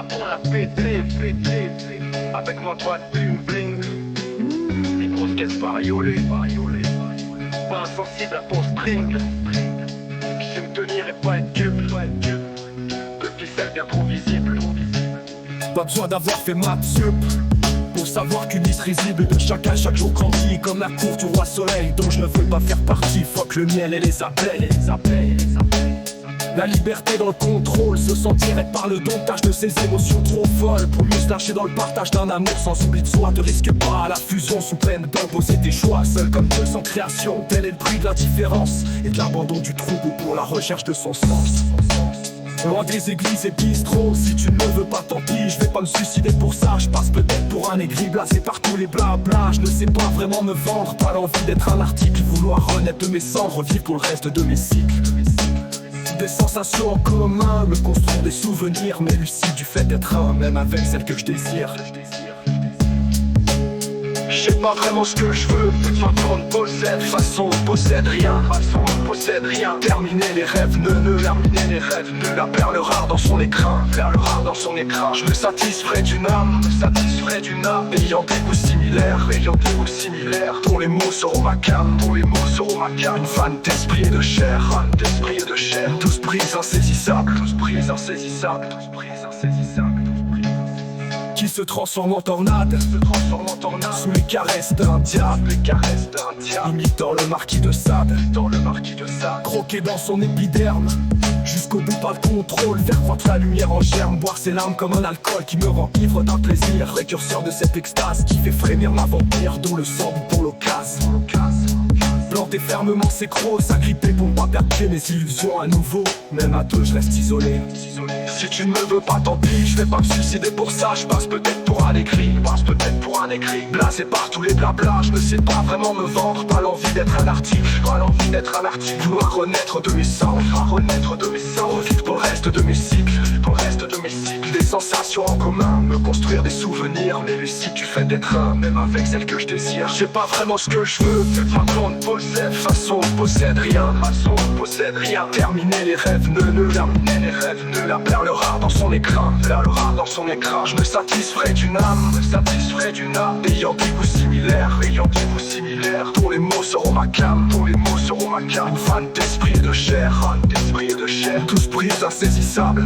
pour la péter. Avec moi pas de bling bling. Les grosses caisses bariolées. Pas insensible à ton string. Qui sait me tenir et pas être dupe. Depuis celle bien trop visible. Pas besoin d'avoir fait maths sup pour savoir qu'une liste risible de chacun chaque jour grandit comme la cour du roi soleil dont je ne veux pas faire partie. Fuck le miel et les abeilles. La liberté dans le contrôle, se sentir être par le domptage de ses émotions trop folles. Pour mieux se lâcher dans le partage d'un amour sans oubli de soi. Ne risque pas la fusion sous peine d'imposer tes choix. Seul comme Dieu sans création, tel est le prix de la différence et de l'abandon du trouble pour la recherche de son sens. Loin des églises et bistrots, si tu ne le veux pas tant pis. Je vais pas me suicider pour ça, je passe peut-être pour un aigri blasé par tous les blabla. Je ne sais pas vraiment me vendre, pas l'envie d'être un article. Vouloir renaître de mes cendres, vivre pour le reste de mes cycles. Des sensations en commun, me construire des souvenirs, mais lucide du fait d'être un, même avec celle que je désire. Je sais pas vraiment ce que je veux, façon on possède, façon on possède rien, terminer les rêves, terminer les rêves de la perle rare dans son écrin, je me satisferai d'une âme, ayant des goûts similaires, dont les mots seront ma came, une fan d'esprit et de chair, tous prises insaisissables, qui se transforme en tornade, sous les caresses d'un diable, imitant le marquis de Sade, croqué dans son épiderme, jusqu'au bout pas de contrôle, faire croître la lumière en germe, boire ses larmes comme un alcool qui me rend ivre d'un plaisir, précurseur de cette extase qui fait frémir ma vampire, dont le sang bout pour l'occasion. Planter fermement ses crocs, s'agripper pour ne pas perdre mes illusions à nouveau. Même à deux, je reste isolé. Si tu ne me veux pas, tant pis, je vais pas me suicider pour ça. Je passe peut-être pour un écrit, blasé par tous les blabla. Je ne sais pas vraiment me vendre, pas l'envie d'être un article, vouloir renaître de mes cendres, vivre pour le reste de mes cycles, des sensations en commun, me construire des souvenirs, mais lucide du fait d'être un, même avec celle que je désire. Je sais pas vraiment ce que je veux, façon on possède rien, terminer les rêves, la perle rare dans son écrin, je me satisferai d'une âme, ayant des goûts similaires, dont les mots seront ma came, une fan d'esprit et de chair, tous prises insaisissables.